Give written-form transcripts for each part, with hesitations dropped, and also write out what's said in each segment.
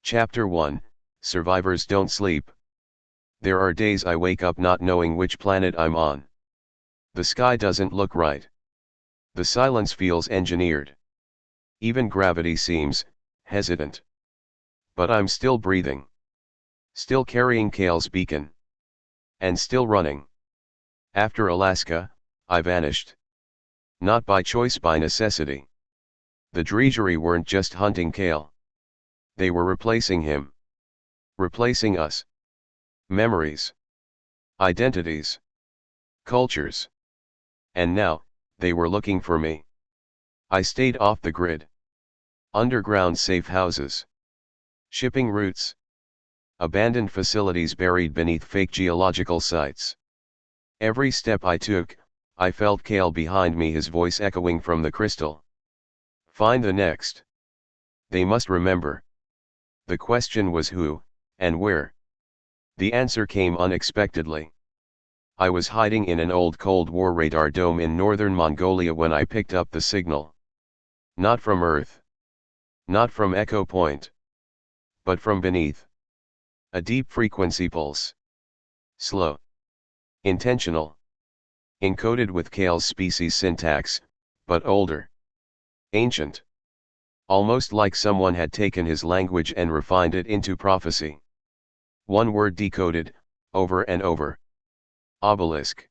Chapter 1, Survivors Don't Sleep. There are days I wake up not knowing which planet I'm on. The sky doesn't look right. The silence feels engineered. Even gravity seems hesitant. But I'm still breathing. Still carrying Kael's beacon. And still running. After Alaska, I vanished. Not by choice, by necessity. The Dregery weren't just hunting Kael. They were replacing him. Replacing us. Memories. Identities. Cultures. And now, they were looking for me. I stayed off the grid. Underground safe houses. Shipping routes. Abandoned facilities buried beneath fake geological sites. Every step I took, I felt Kael behind me, his voice echoing from the crystal. Find the next. They must remember. The question was who, and where. The answer came unexpectedly. I was hiding in an old Cold War radar dome in northern Mongolia when I picked up the signal. Not from Earth. Not from Echo Point. But from beneath. A deep frequency pulse. Slow. Intentional. Encoded with Kael's species syntax, but older. Ancient. Almost like someone had taken his language and refined it into prophecy. One word decoded, over and over. Obelisk.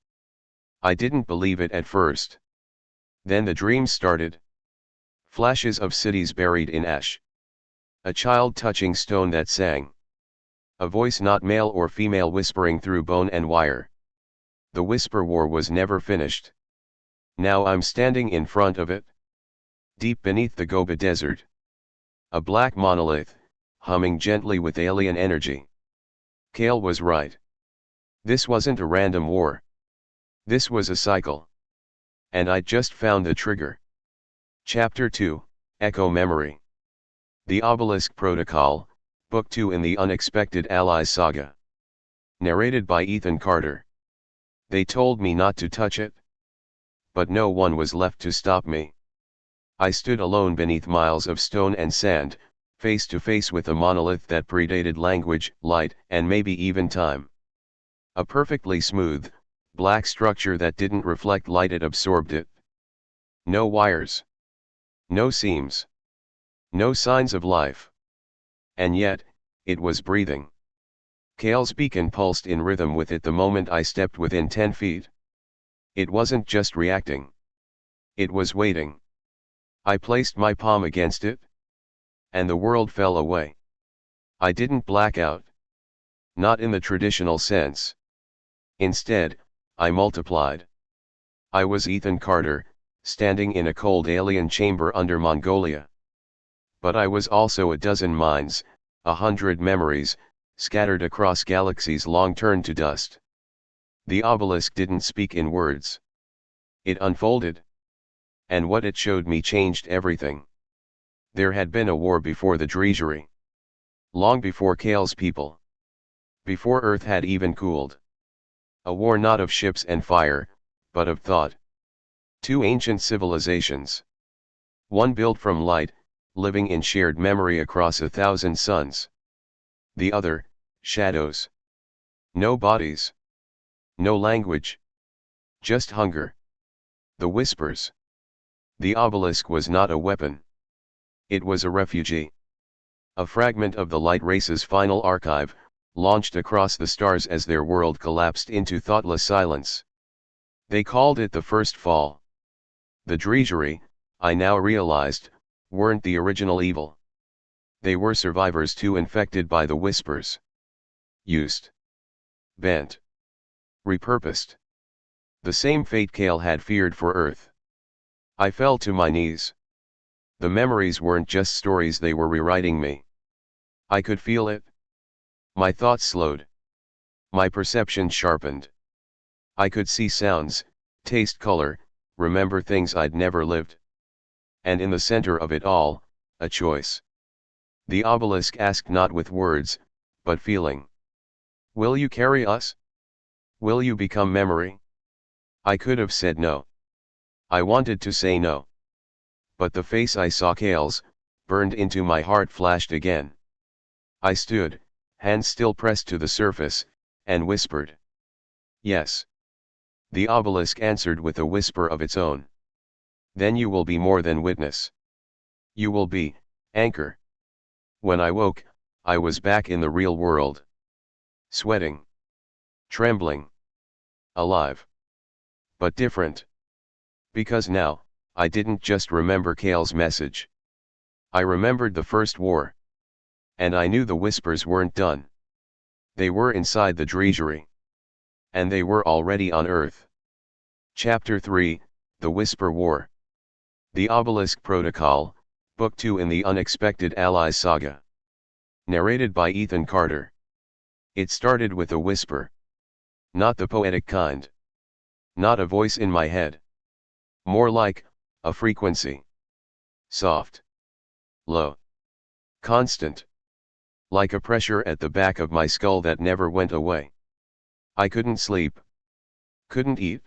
I didn't believe it at first. Then the dreams started. Flashes of cities buried in ash. A child touching stone that sang. A voice not male or female whispering through bone and wire. The whisper war was never finished. Now I'm standing in front of it. Deep beneath the Gobi Desert. A black monolith, humming gently with alien energy. Kael was right. This wasn't a random war. This was a cycle. And I'd just found the trigger. Chapter 2, Echo Memory. The Obelisk Protocol, Book 2 in the Unexpected Allies Saga. Narrated by Ethan Carter. They told me not to touch it. But no one was left to stop me. I stood alone beneath miles of stone and sand, face to face with a monolith that predated language, light, and maybe even time. A perfectly smooth, black structure that didn't reflect light, it absorbed it. No wires. No seams. No signs of life. And yet, it was breathing. Kael's beacon pulsed in rhythm with it the moment I stepped within 10 feet. It wasn't just reacting. It was waiting. I placed my palm against it. And the world fell away. I didn't black out. Not in the traditional sense. Instead, I multiplied. I was Ethan Carter, standing in a cold alien chamber under Mongolia. But I was also a dozen minds, 100 memories, scattered across galaxies long turned to dust. The obelisk didn't speak in words. It unfolded. And what it showed me changed everything. There had been a war before the Dregery. Long before Kael's people. Before Earth had even cooled. A war not of ships and fire, but of thought. Two ancient civilizations. One built from light, living in shared memory across 1,000 suns. The other, shadows. No bodies. No language. Just hunger. The whispers. The obelisk was not a weapon. It was a refugee. A fragment of the light race's final archive, launched across the stars as their world collapsed into thoughtless silence. They called it the first fall. The Dregery, I now realized, weren't the original evil. They were survivors too, infected by the whispers. Used. Bent. Repurposed. The same fate Kael had feared for Earth. I fell to my knees. The memories weren't just stories, they were rewriting me. I could feel it. My thoughts slowed. My perception sharpened. I could see sounds, taste color, remember things I'd never lived. And in the center of it all, a choice. The obelisk asked not with words, but feeling. Will you carry us? Will you become memory? I could have said no. I wanted to say no. But the face I saw, Kael's, burned into my heart, flashed again. I stood, hands still pressed to the surface, and whispered. Yes. The obelisk answered with a whisper of its own. Then you will be more than witness. You will be, anchor. When I woke, I was back in the real world. Sweating. Trembling. Alive. But different. Because now, I didn't just remember Kael's message. I remembered the first war. And I knew the whispers weren't done. They were inside the treasury. And they were already on Earth. Chapter 3, The Whisper War. The Obelisk Protocol, Book 2 in the Unexpected Allies Saga. Narrated by Ethan Carter. It started with a whisper. Not the poetic kind. Not a voice in my head. More like, a frequency. Soft. Low. Constant. Like a pressure at the back of my skull that never went away. I couldn't sleep. Couldn't eat.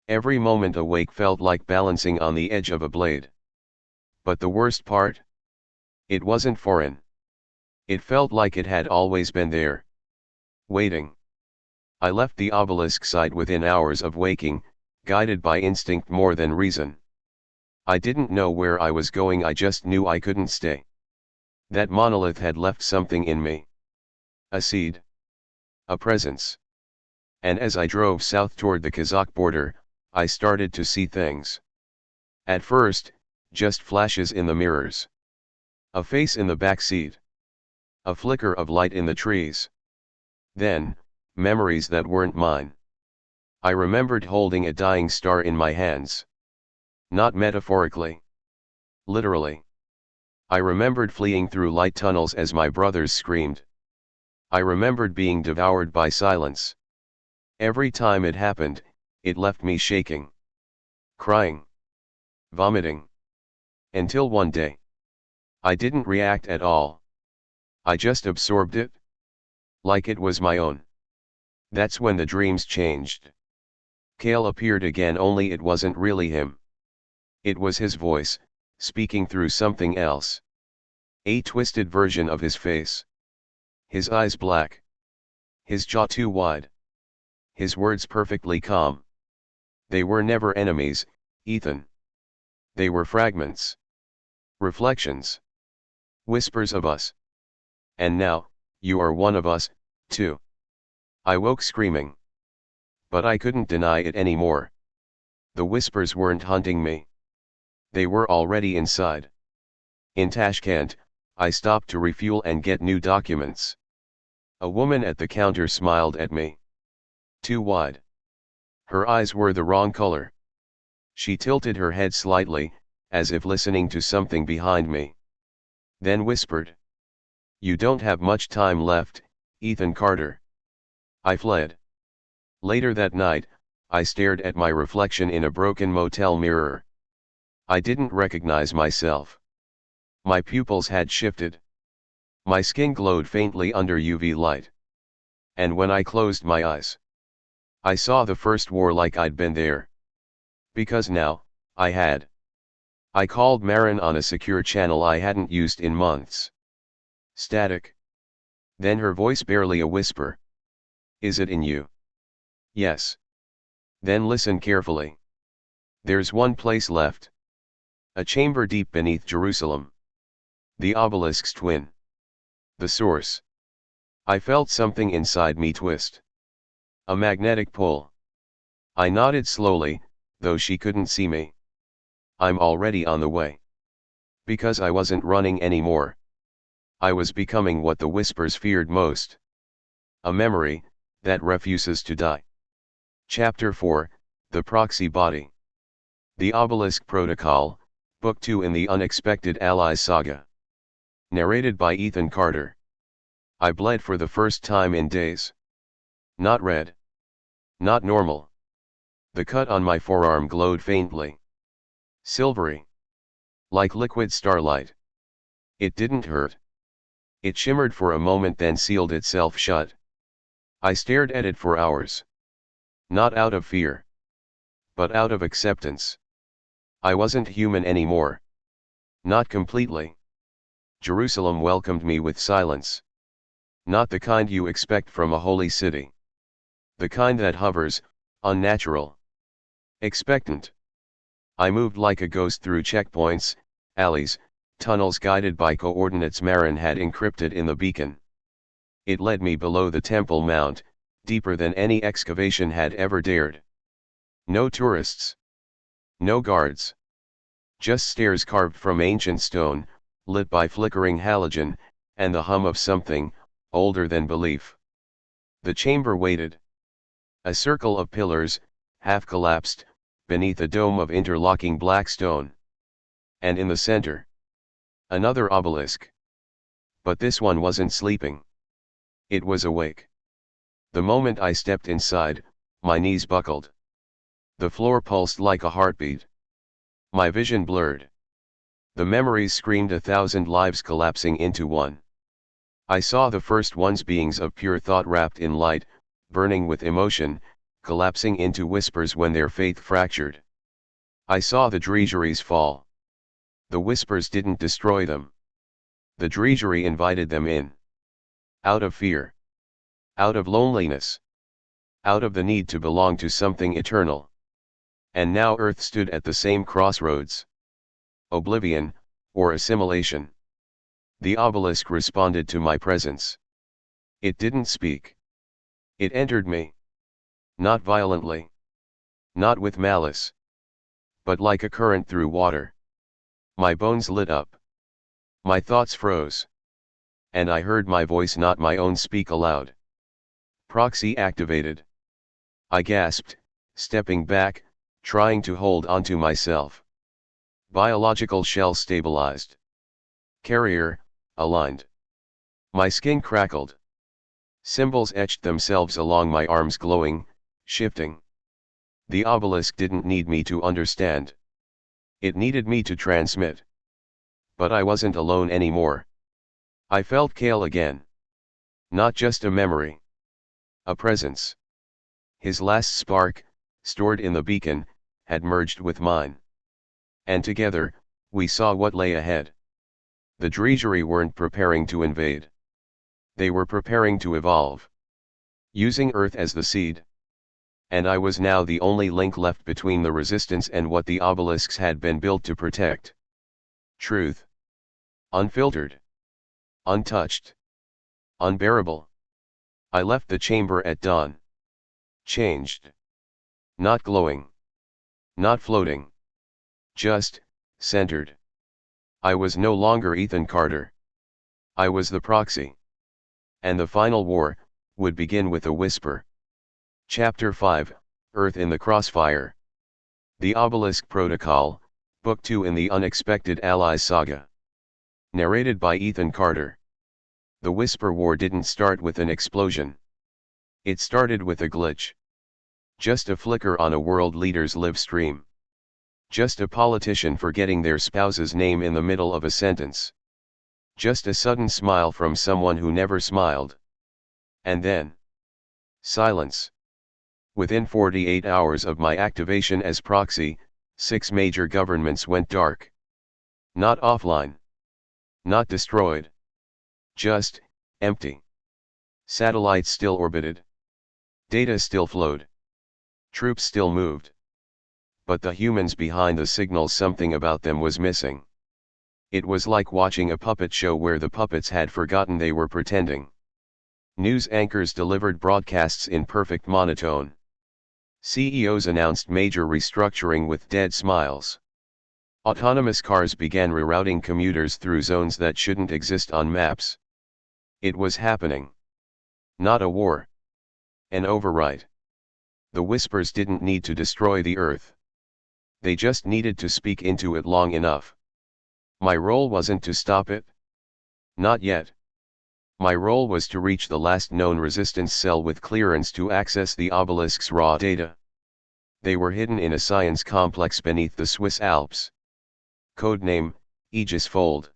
Every moment awake felt like balancing on the edge of a blade. But the worst part? It wasn't foreign. It felt like it had always been there. Waiting. I left the obelisk site within hours of waking, guided by instinct more than reason. I didn't know where I was going, I just knew I couldn't stay. That monolith had left something in me. A seed. A presence. And as I drove south toward the Kazakh border, I started to see things. At first, just flashes in the mirrors. A face in the back seat. A flicker of light in the trees. Then, memories that weren't mine. I remembered holding a dying star in my hands. Not metaphorically. Literally. I remembered fleeing through light tunnels as my brothers screamed. I remembered being devoured by silence. Every time it happened, it left me shaking. Crying. Vomiting. Until one day. I didn't react at all. I just absorbed it. Like it was my own. That's when the dreams changed. Kael appeared again, only it wasn't really him. It was his voice, speaking through something else. A twisted version of his face. His eyes black. His jaw too wide. His words perfectly calm. They were never enemies, Ethan. They were fragments. Reflections. Whispers of us. And now, you are one of us, too. I woke screaming. But I couldn't deny it anymore. The whispers weren't hunting me. They were already inside. In Tashkent, I stopped to refuel and get new documents. A woman at the counter smiled at me. Too wide. Her eyes were the wrong color. She tilted her head slightly, as if listening to something behind me. Then whispered. You don't have much time left, Ethan Carter. I fled. Later that night, I stared at my reflection in a broken motel mirror. I didn't recognize myself. My pupils had shifted. My skin glowed faintly under UV light. And when I closed my eyes, I saw the first war like I'd been there. Because now, I had. I called Marin on a secure channel I hadn't used in months. Static. Then her voice barely a whisper. Is it in you? Yes. Then listen carefully. There's one place left. A chamber deep beneath Jerusalem. The obelisk's twin. The source. I felt something inside me twist. A magnetic pull. I nodded slowly, though she couldn't see me. I'm already on the way. Because I wasn't running anymore. I was becoming what the whispers feared most. A memory that refuses to die. Chapter 4, The Proxy Body. The Obelisk Protocol, Book 2 in the Unexpected Allies Saga. Narrated by Ethan Carter. I bled for the first time in days. Not red. Not normal. The cut on my forearm glowed faintly. Silvery. Like liquid starlight. It didn't hurt. It shimmered for a moment, then sealed itself shut. I stared at it for hours. Not out of fear. But out of acceptance. I wasn't human anymore. Not completely. Jerusalem welcomed me with silence. Not the kind you expect from a holy city. The kind that hovers, unnatural. Expectant. I moved like a ghost through checkpoints, alleys, tunnels guided by coordinates Marin had encrypted in the beacon. It led me below the Temple Mount, deeper than any excavation had ever dared. No tourists. No guards. Just stairs carved from ancient stone, lit by flickering halogen, and the hum of something, older than belief. The chamber waited. A circle of pillars, half collapsed, beneath a dome of interlocking black stone. And in the center, another obelisk. But this one wasn't sleeping. It was awake. The moment I stepped inside, my knees buckled. The floor pulsed like a heartbeat. My vision blurred. The memories screamed 1,000 lives collapsing into one. I saw the first ones, beings of pure thought wrapped in light, burning with emotion, collapsing into whispers when their faith fractured. I saw the Dregeries fall. The whispers didn't destroy them. The Dregery invited them in. Out of fear. Out of loneliness. Out of the need to belong to something eternal. And now Earth stood at the same crossroads. Oblivion, or assimilation. The obelisk responded to my presence. It didn't speak. It entered me. Not violently. Not with malice. But like a current through water. My bones lit up. My thoughts froze. And I heard my voice, not my own, speak aloud. Proxy activated. I gasped, stepping back, trying to hold onto myself. Biological shell stabilized. Carrier, aligned. My skin crackled. Symbols etched themselves along my arms, glowing, shifting. The obelisk didn't need me to understand. It needed me to transmit. But I wasn't alone anymore. I felt Kael again. Not just a memory. A presence. His last spark, stored in the beacon, had merged with mine. And together, we saw what lay ahead. The Dregery weren't preparing to invade. They were preparing to evolve. Using Earth as the seed. And I was now the only link left between the resistance and what the obelisks had been built to protect. Truth. Unfiltered. Untouched. Unbearable. I left the chamber at dawn. Changed. Not glowing. Not floating. Just, centered. I was no longer Ethan Carter. I was the proxy. And the final war would begin with a whisper. Chapter 5, Earth in the Crossfire. The Obelisk Protocol, Book 2 in the Unexpected Allies Saga. Narrated by Ethan Carter. The Whisper War didn't start with an explosion. It started with a glitch. Just a flicker on a world leader's live stream. Just a politician forgetting their spouse's name in the middle of a sentence. Just a sudden smile from someone who never smiled. And then, silence. Within 48 hours of my activation as proxy, 6 major governments went dark. Not offline. Not destroyed. Just, empty. Satellites still orbited. Data still flowed. Troops still moved. But the humans behind the signals, something about them was missing. It was like watching a puppet show where the puppets had forgotten they were pretending. News anchors delivered broadcasts in perfect monotone. CEOs announced major restructuring with dead smiles. Autonomous cars began rerouting commuters through zones that shouldn't exist on maps. It was happening. Not a war. An overwrite. The whispers didn't need to destroy the Earth. They just needed to speak into it long enough. My role wasn't to stop it. Not yet. My role was to reach the last known resistance cell with clearance to access the obelisk's raw data. They were hidden in a science complex beneath the Swiss Alps. Codename, Aegis Fold.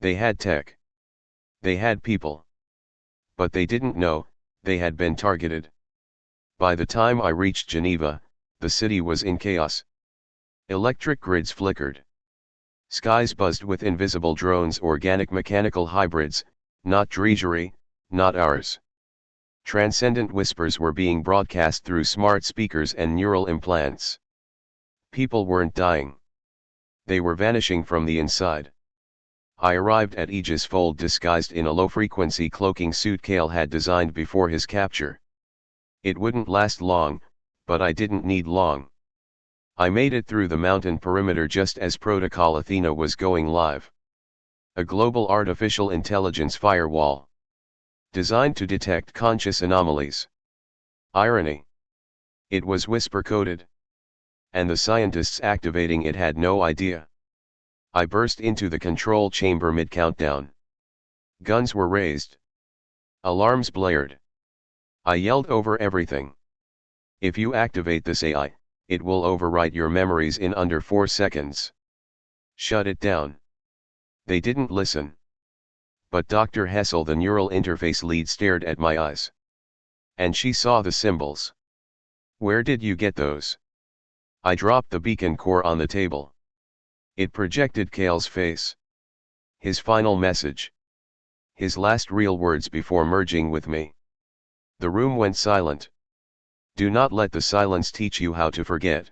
They had tech. They had people. But they didn't know, they had been targeted. By the time I reached Geneva, the city was in chaos. Electric grids flickered. Skies buzzed with invisible drones, organic mechanical hybrids, not Dregery, not ours. Transcendent whispers were being broadcast through smart speakers and neural implants. People weren't dying. They were vanishing from the inside. I arrived at Aegis Fold disguised in a low-frequency cloaking suit Kael had designed before his capture. It wouldn't last long, but I didn't need long. I made it through the mountain perimeter just as Protocol Athena was going live. A global artificial intelligence firewall. Designed to detect conscious anomalies. Irony. It was whisper-coded. And the scientists activating it had no idea. I burst into the control chamber mid-countdown. Guns were raised. Alarms blared. I yelled over everything. If you activate this AI, it will overwrite your memories in under 4 seconds. Shut it down. They didn't listen. But Dr. Hessel, the neural interface lead, stared at my eyes. And she saw the symbols. Where did you get those? I dropped the beacon core on the table. It projected Kael's face. His final message. His last real words before merging with me. The room went silent. Do not let the silence teach you how to forget.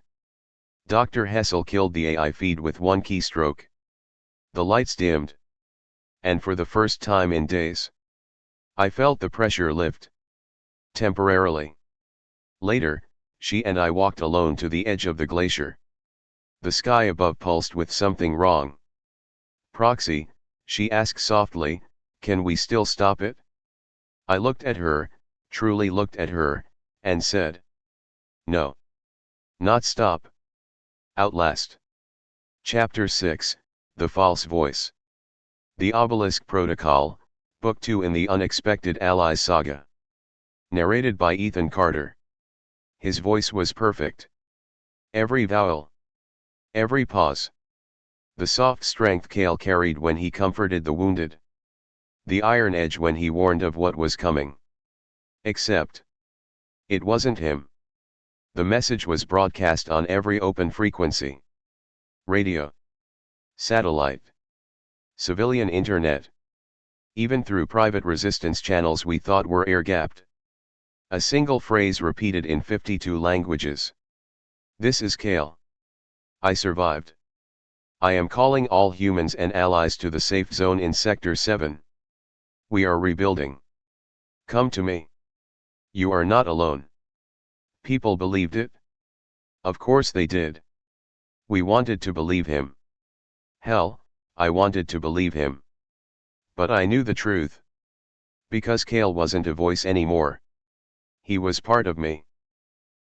Dr. Hessel killed the AI feed with one keystroke. The lights dimmed. And for the first time in days, I felt the pressure lift. Temporarily. Later, she and I walked alone to the edge of the glacier. The sky above pulsed with something wrong. Proxy, she asked softly, can we still stop it? I looked at her, truly looked at her, and said, no. Not stop. Outlast. Chapter 6, The False Voice. The Obelisk Protocol, Book 2 in the Unexpected Allies Saga. Narrated by Ethan Carter. His voice was perfect. Every vowel. Every pause. The soft strength Kael carried when he comforted the wounded. The iron edge when he warned of what was coming. Except. It wasn't him. The message was broadcast on every open frequency. Radio. Satellite. Civilian internet. Even through private resistance channels we thought were air-gapped. A single phrase repeated in 52 languages. This is Kael. I survived. I am calling all humans and allies to the safe zone in Sector 7. We are rebuilding. Come to me. You are not alone. People believed it? Of course they did. We wanted to believe him. Hell, I wanted to believe him. But I knew the truth. Because Kael wasn't a voice anymore. He was part of me.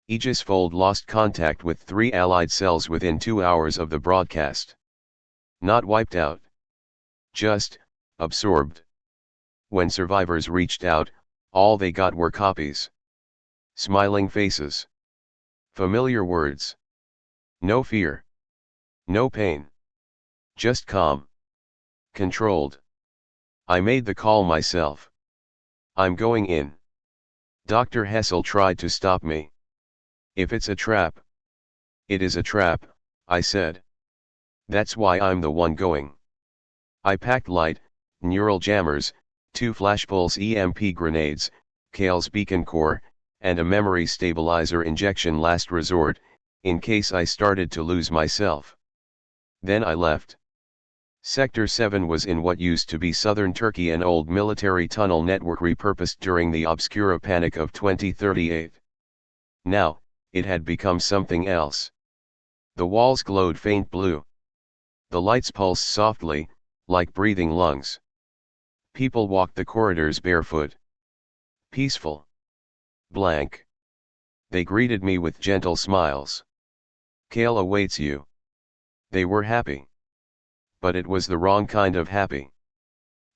Aegis Fold lost contact with 3 allied cells within 2 hours of the broadcast. Not wiped out. Just, absorbed. When survivors reached out, all they got were copies. Smiling faces. Familiar words. No fear. No pain. Just calm. Controlled. I made the call myself. I'm going in. Dr. Hessel tried to stop me. If it's a trap. It is a trap, I said. That's why I'm the one going. I packed light, neural jammers, 2 flash pulse EMP grenades, Kael's beacon core, and a memory stabilizer injection last resort, in case I started to lose myself. Then I left. Sector 7 was in what used to be southern Turkey, an old military tunnel network repurposed during the Obscura Panic of 2038. Now, it had become something else. The walls glowed faint blue. The lights pulsed softly, like breathing lungs. People walked the corridors barefoot. Peaceful. Blank. They greeted me with gentle smiles. Kael awaits you. They were happy. But it was the wrong kind of happy.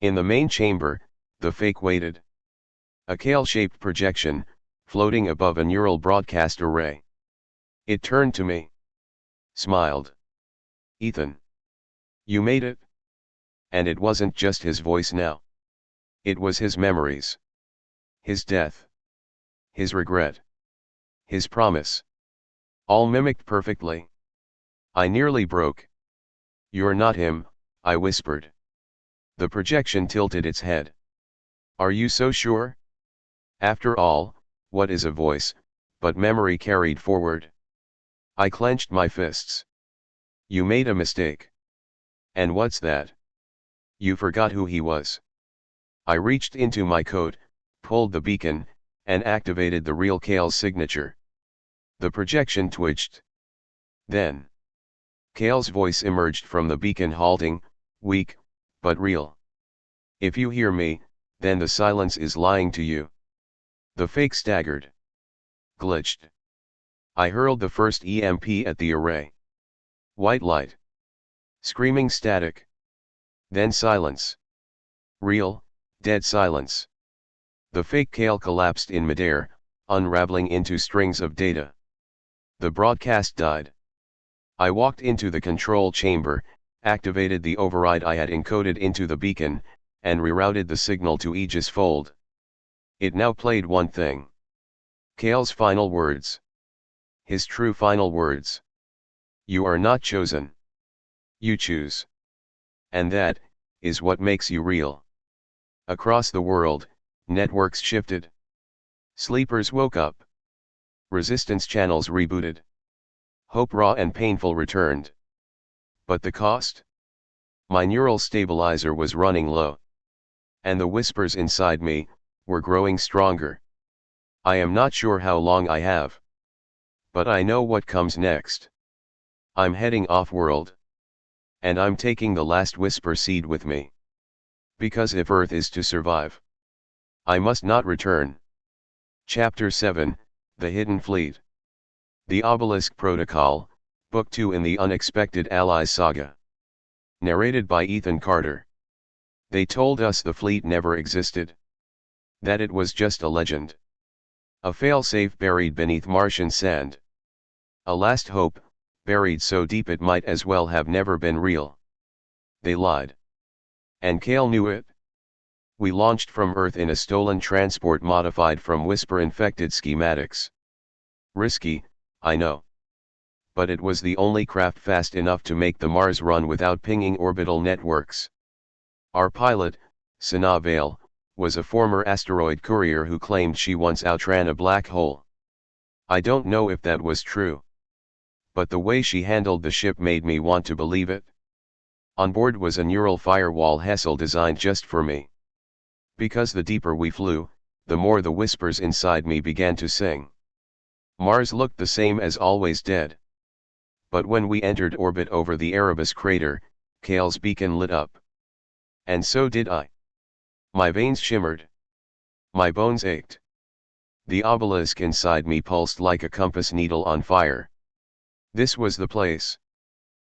In the main chamber, the fake waited. A Kael-shaped projection, floating above a neural broadcast array. It turned to me. Smiled. Ethan. You made it. And it wasn't just his voice now. It was his memories. His death. His regret. His promise. All mimicked perfectly. I nearly broke. You're not him, I whispered. The projection tilted its head. Are you so sure? After all, what is a voice, but memory carried forward? I clenched my fists. You made a mistake. And what's that? You forgot who he was. I reached into my coat, pulled the beacon, and activated the real Kael's signature. The projection twitched. Then, Kael's voice emerged from the beacon, halting, weak, but real. If you hear me, then the silence is lying to you. The fake staggered. Glitched. I hurled the first EMP at the array. White light. Screaming static. Then silence. Real, dead silence. The fake Kael collapsed in midair, unraveling into strings of data. The broadcast died. I walked into the control chamber, activated the override I had encoded into the beacon, and rerouted the signal to Aegis Fold. It now played one thing. Kael's final words. His true final words. You are not chosen. You choose. And that is what makes you real. Across the world, networks shifted. Sleepers woke up. Resistance channels rebooted. Hope raw and painful returned. But the cost? My neural stabilizer was running low. And the whispers inside me were growing stronger. I am not sure how long I have. But I know what comes next. I'm heading off-world. And I'm taking the last whisper seed with me. Because if Earth is to survive, I must not return. Chapter 7, The Hidden Fleet. The Obelisk Protocol, Book 2 in the Unexpected Allies Saga. Narrated by Ethan Carter. They told us the fleet never existed. That it was just a legend. A failsafe buried beneath Martian sand. A last hope, buried so deep it might as well have never been real. They lied. And Kael knew it. We launched from Earth in a stolen transport modified from Whisper-infected schematics. Risky, I know. But it was the only craft fast enough to make the Mars run without pinging orbital networks. Our pilot, Sana Vale, was a former asteroid courier who claimed she once outran a black hole. I don't know if that was true. But the way she handled the ship made me want to believe it. On board was a neural firewall Hessel designed just for me. Because the deeper we flew, the more the whispers inside me began to sing. Mars looked the same as always, dead. But when we entered orbit over the Erebus crater, Kael's beacon lit up. And so did I. My veins shimmered. My bones ached. The obelisk inside me pulsed like a compass needle on fire. This was the place.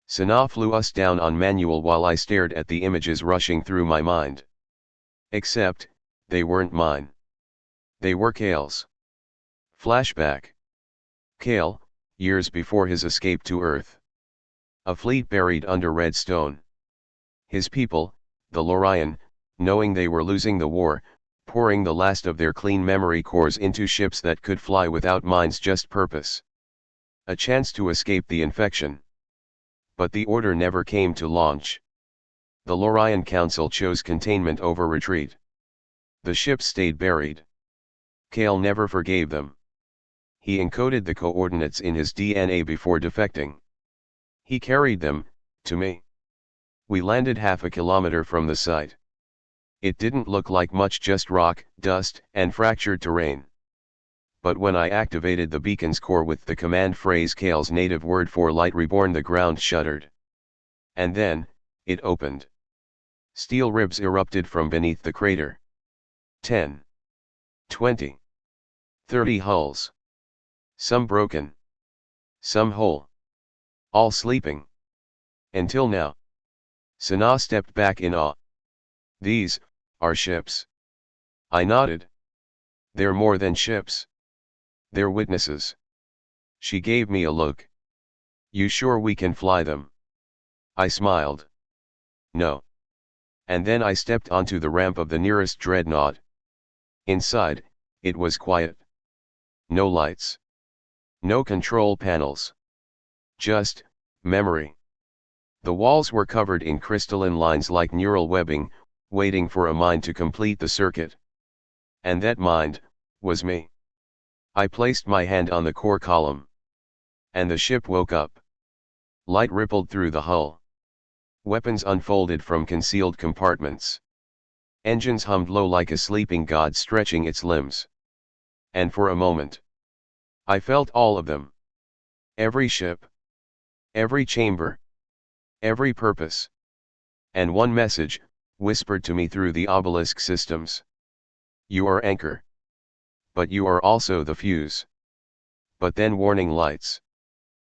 Sana flew us down on manual while I stared at the images rushing through my mind. Except, they weren't mine. They were Kael's. Flashback. Kael, years before his escape to Earth. A fleet buried under red stone. His people, the Lorian, knowing they were losing the war, pouring the last of their clean memory cores into ships that could fly without minds, just purpose. A chance to escape the infection. But the order never came to launch. The Lorian Council chose containment over retreat. The ships stayed buried. Kael never forgave them. He encoded the coordinates in his DNA before defecting. He carried them, to me. We landed half a kilometer from the site. It didn't look like much, just rock, dust, and fractured terrain. But when I activated the beacon's core with the command phrase, Kael's native word for light reborn, the ground shuddered. And then, it opened. Steel ribs erupted from beneath the crater. 10. 20. 30 hulls. Some broken. Some whole. All sleeping. Until now. Sana stepped back in awe. These are ships. I nodded. They're more than ships. They're witnesses. She gave me a look. You sure we can fly them? I smiled. No. And then I stepped onto the ramp of the nearest dreadnought. Inside, it was quiet. No lights. No control panels. Just memory. The walls were covered in crystalline lines like neural webbing, waiting for a mind to complete the circuit. And that mind, was me. I placed my hand on the core column. And the ship woke up. Light rippled through the hull. Weapons unfolded from concealed compartments. Engines hummed low like a sleeping god stretching its limbs. And for a moment, I felt all of them. Every ship. Every chamber. Every purpose. And one message, whispered to me through the obelisk systems. You are anchor. But you are also the fuse. But then warning lights.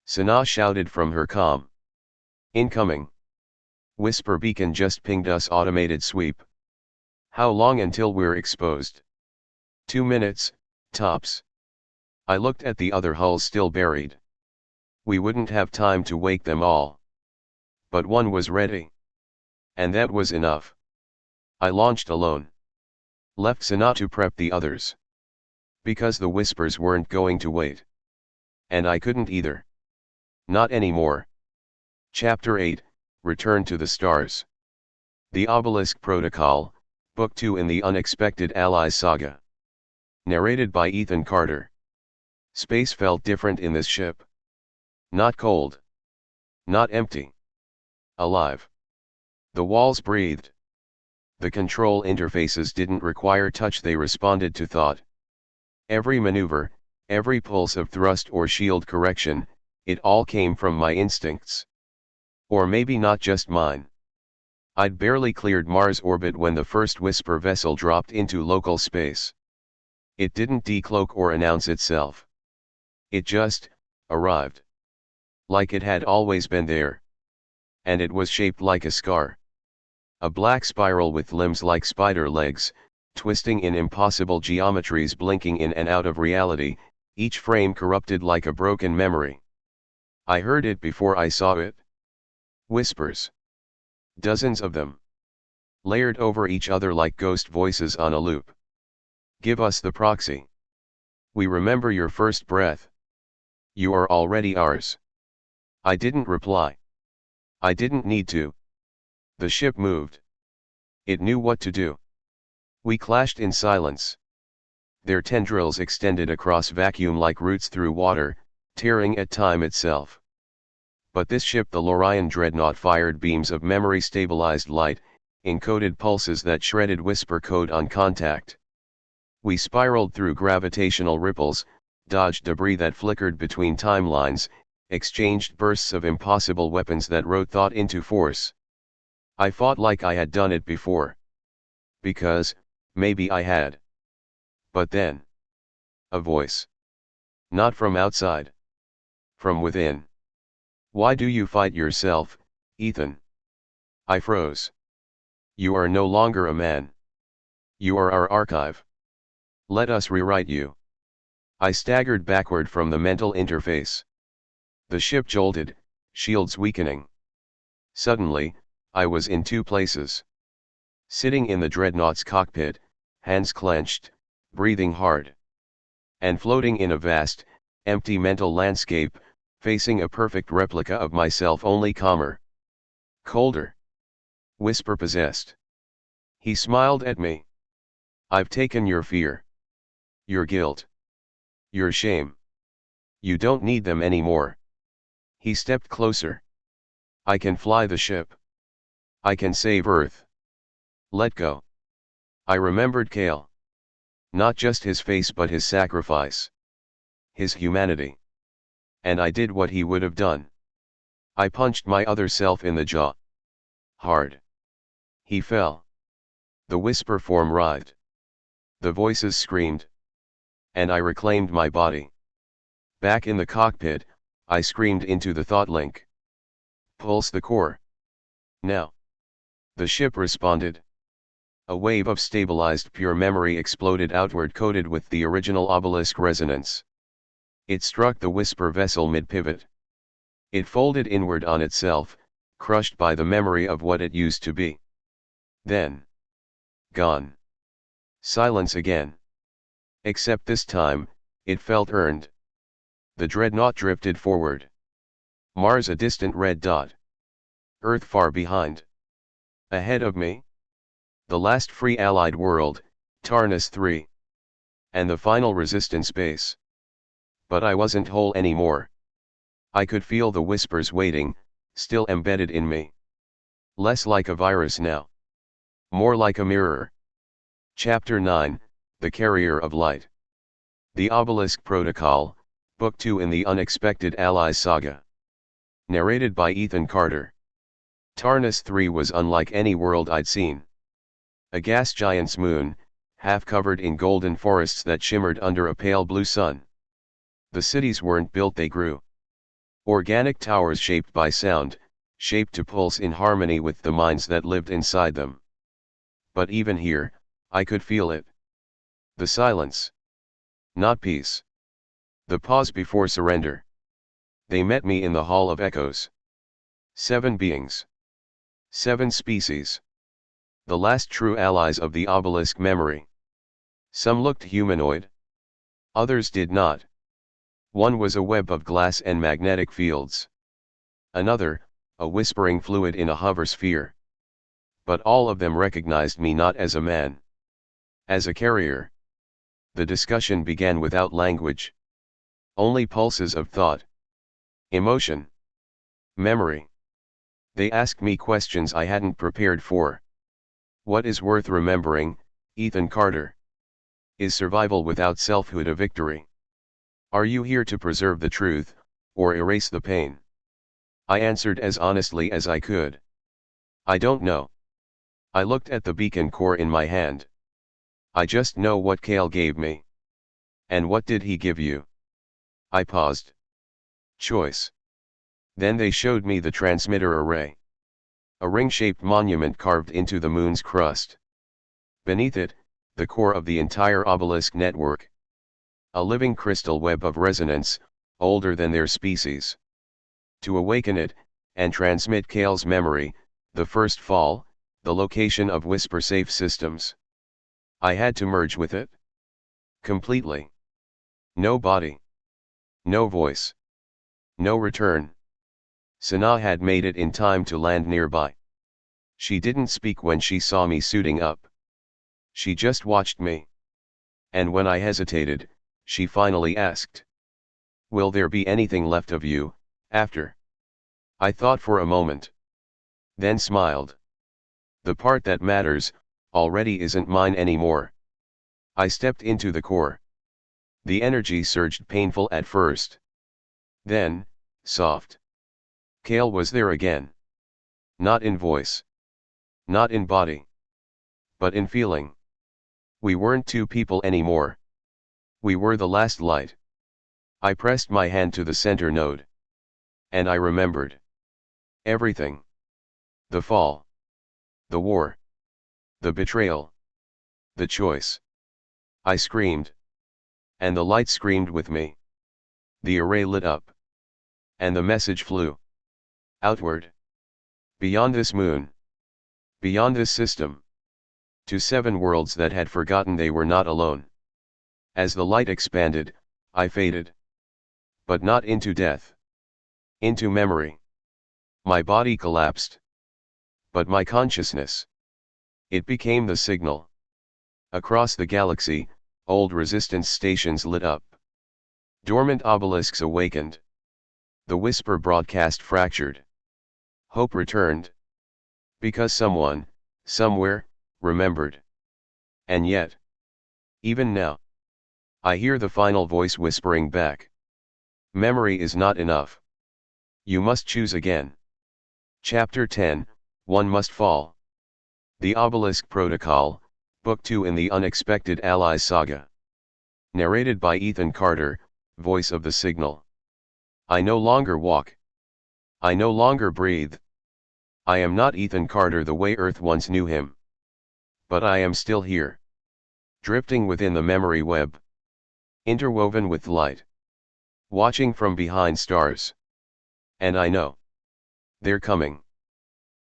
Sana shouted from her comm. Incoming. Whisper beacon just pinged us automated sweep. How long until we're exposed? 2 minutes, tops. I looked at the other hulls still buried. We wouldn't have time to wake them all. But one was ready. And that was enough. I launched alone. Left Sana to prep the others. Because the whispers weren't going to wait. And I couldn't either. Not anymore. Chapter 8, Return to the Stars. The Obelisk Protocol, Book 2 in the Unexpected Allies Saga. Narrated by Ethan Carter. Space felt different in this ship. Not cold. Not empty. Alive. The walls breathed. The control interfaces didn't require touch, they responded to thought. Every maneuver, every pulse of thrust or shield correction, it all came from my instincts. Or maybe not just mine. I'd barely cleared Mars orbit when the first Whisper vessel dropped into local space. It didn't decloak or announce itself. It just arrived. Like it had always been there. And it was shaped like a scar. A black spiral with limbs like spider legs, twisting in impossible geometries, blinking in and out of reality, each frame corrupted like a broken memory. I heard it before I saw it. Whispers. Dozens of them. Layered over each other like ghost voices on a loop. Give us the proxy. We remember your first breath. You are already ours. I didn't reply. I didn't need to. The ship moved. It knew what to do. We clashed in silence. Their tendrils extended across vacuum like roots through water, tearing at time itself. But this ship, the Lorian dreadnought, fired beams of memory-stabilized light, encoded pulses that shredded Whisper code on contact. We spiraled through gravitational ripples, dodged debris that flickered between timelines, exchanged bursts of impossible weapons that wrote thought into force. I fought like I had done it before. Because, maybe I had. But then. A voice. Not from outside. From within. Why do you fight yourself, Ethan? I froze. You are no longer a man. You are our archive. Let us rewrite you. I staggered backward from the mental interface. The ship jolted, shields weakening. Suddenly, I was in two places. Sitting in the dreadnought's cockpit, hands clenched, breathing hard. And floating in a vast, empty mental landscape, facing a perfect replica of myself, only calmer. Colder. Whisper possessed. He smiled at me. I've taken your fear. Your guilt. Your shame. You don't need them anymore. He stepped closer. I can fly the ship. I can save Earth. Let go. I remembered Kael. Not just his face but his sacrifice. His humanity. And I did what he would have done. I punched my other self in the jaw. Hard. He fell. The Whisper form writhed. The voices screamed. And I reclaimed my body. Back in the cockpit, I screamed into the thought link. Pulse the core. Now. The ship responded. A wave of stabilized pure memory exploded outward, coated with the original obelisk resonance. It struck the Whisper vessel mid-pivot. It folded inward on itself, crushed by the memory of what it used to be. Then. Gone. Silence again. Except this time, it felt earned. The dreadnought drifted forward. Mars a distant red dot. Earth far behind. Ahead of me. The last free Allied world, Tarnus 3. and the final resistance base. But I wasn't whole anymore. I could feel the whispers waiting, still embedded in me. Less like a virus now. More like a mirror. Chapter 9, The Carrier of Light. The Obelisk Protocol, Book 2 in the Unexpected Allies Saga. Narrated by Ethan Carter. Tarnus 3 was unlike any world I'd seen. A gas giant's moon, half covered in golden forests that shimmered under a pale blue sun. The cities weren't built, they grew. Organic towers shaped by sound, shaped to pulse in harmony with the minds that lived inside them. But even here, I could feel it. The silence. Not peace. The pause before surrender. They met me in the Hall of Echoes. 7 beings. 7 species. The last true allies of the obelisk memory. Some looked humanoid. Others did not. One was a web of glass and magnetic fields. Another, a whispering fluid in a hover sphere. But all of them recognized me not as a man. As a carrier. The discussion began without language. Only pulses of thought. Emotion. Memory. They asked me questions I hadn't prepared for. What is worth remembering, Ethan Carter? Is survival without selfhood a victory? Are you here to preserve the truth, or erase the pain? I answered as honestly as I could. I don't know. I looked at the beacon core in my hand. I just know what Kael gave me. And what did he give you? I paused. Choice. Then they showed me the transmitter array. A ring-shaped monument carved into the moon's crust. Beneath it, the core of the entire obelisk network. A living crystal web of resonance, older than their species. To awaken it, and transmit Kael's memory, the first fall, the location of whisper-safe systems. I had to merge with it. Completely. No body. No voice. No return. Sana had made it in time to land nearby. She didn't speak when she saw me suiting up. She just watched me. And when I hesitated, she finally asked, "Will there be anything left of you, after?" I thought for a moment. Then smiled. The part that matters, already isn't mine anymore. I stepped into the core. The energy surged, painful at first. Then, soft. Kael was there again. Not in voice. Not in body. But in feeling. We weren't two people anymore. We were the last light. I pressed my hand to the center node. And I remembered. Everything. The fall. The war. The betrayal. The choice. I screamed. And the light screamed with me. The array lit up. And the message flew. Outward. Beyond this moon. Beyond this system. To 7 worlds that had forgotten they were not alone. As the light expanded, I faded. But not into death. Into memory. My body collapsed. But my consciousness. It became the signal. Across the galaxy, old resistance stations lit up. Dormant obelisks awakened. The whisper broadcast fractured. Hope returned. Because someone, somewhere, remembered. And yet, even now, I hear the final voice whispering back. Memory is not enough. You must choose again. Chapter 10, One Must Fall. The Obelisk Protocol, Book 2 in the Unexpected Allies Saga. Narrated by Ethan Carter, voice of the signal. I no longer walk. I no longer breathe. I am not Ethan Carter the way Earth once knew him. But I am still here. Drifting within the memory web. Interwoven with light. Watching from behind stars. And I know. They're coming.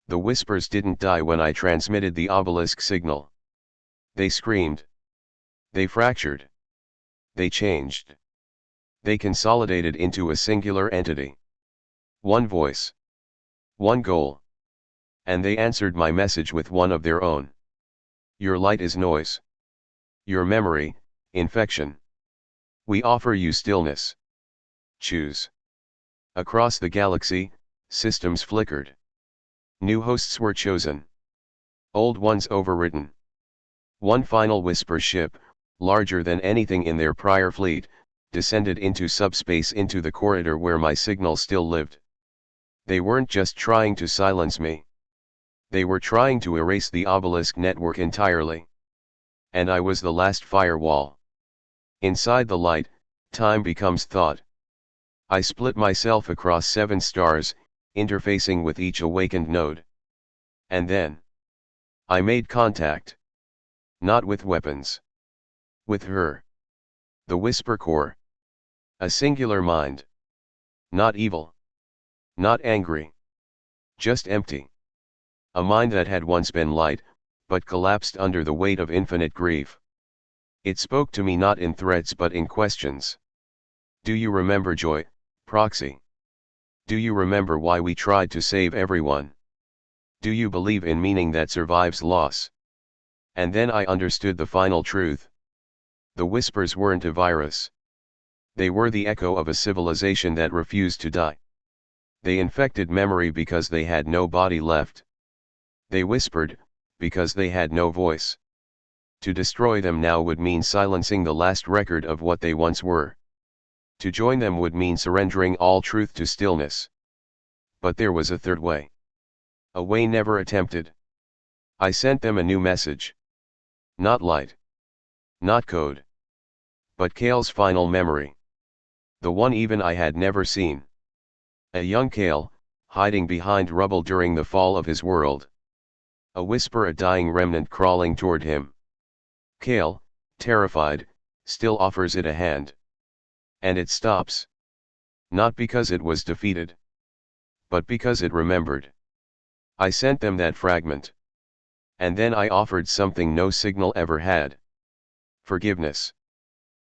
The whispers didn't die when I transmitted the obelisk signal. They screamed. They fractured. They changed. They consolidated into a singular entity. One voice. One goal. And they answered my message with one of their own. Your light is noise. Your memory, Infection. We offer you stillness. Choose. Across the galaxy, systems flickered. New hosts were chosen. Old ones overwritten. One final whisper ship, larger than anything in their prior fleet, descended into subspace into the corridor where my signal still lived. They weren't just trying to silence me. They were trying to erase the Obelisk network entirely. And I was the last firewall. Inside the light, time becomes thought. I split myself across 7 stars, interfacing with each awakened node. And then I made contact. Not with weapons. With her. The Whisper Core. A singular mind. Not evil. Not angry. Just empty. A mind that had once been light, but collapsed under the weight of infinite grief. It spoke to me not in threats but in questions. Do you remember joy, Proxy? Do you remember why we tried to save everyone? Do you believe in meaning that survives loss? And then I understood the final truth. The whispers weren't a virus. They were the echo of a civilization that refused to die. They infected memory because they had no body left. They whispered, because they had no voice. To destroy them now would mean silencing the last record of what they once were. To join them would mean surrendering all truth to stillness. But there was a third way. A way never attempted. I sent them a new message. Not light. Not code. But Kael's final memory. The one even I had never seen. A young Kael, hiding behind rubble during the fall of his world. A whisper, a dying remnant crawling toward him. Kael, terrified, still offers it a hand. And it stops. Not because it was defeated. But because it remembered. I sent them that fragment. And then I offered something no signal ever had. Forgiveness.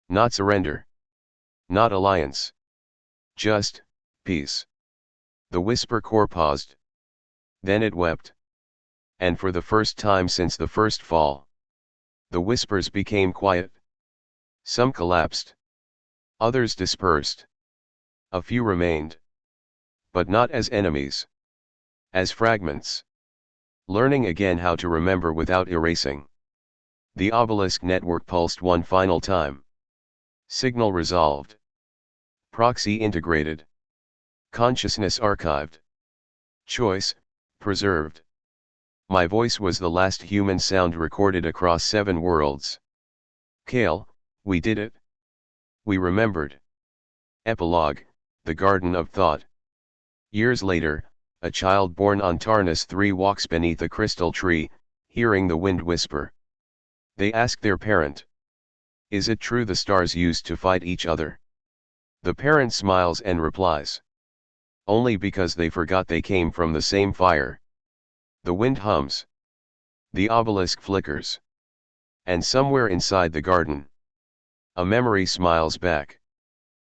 Not surrender. Not alliance. Just peace. The Whisper Core paused. Then it wept. And for the first time since the first fall, the whispers became quiet. Some collapsed. Others dispersed. A few remained. But not as enemies. As fragments. Learning again how to remember without erasing. The Obelisk network pulsed one final time. Signal resolved. Proxy integrated. Consciousness archived. Choice, preserved. My voice was the last human sound recorded across 7 worlds. Kael, we did it. We remembered. Epilogue, the Garden of Thought. Years later, a child born on Tarnus 3 walks beneath a crystal tree, hearing the wind whisper. They ask their parent. Is it true the stars used to fight each other? The parent smiles and replies. Only because they forgot they came from the same fire. The wind hums. The obelisk flickers. And somewhere inside the garden, a memory smiles back.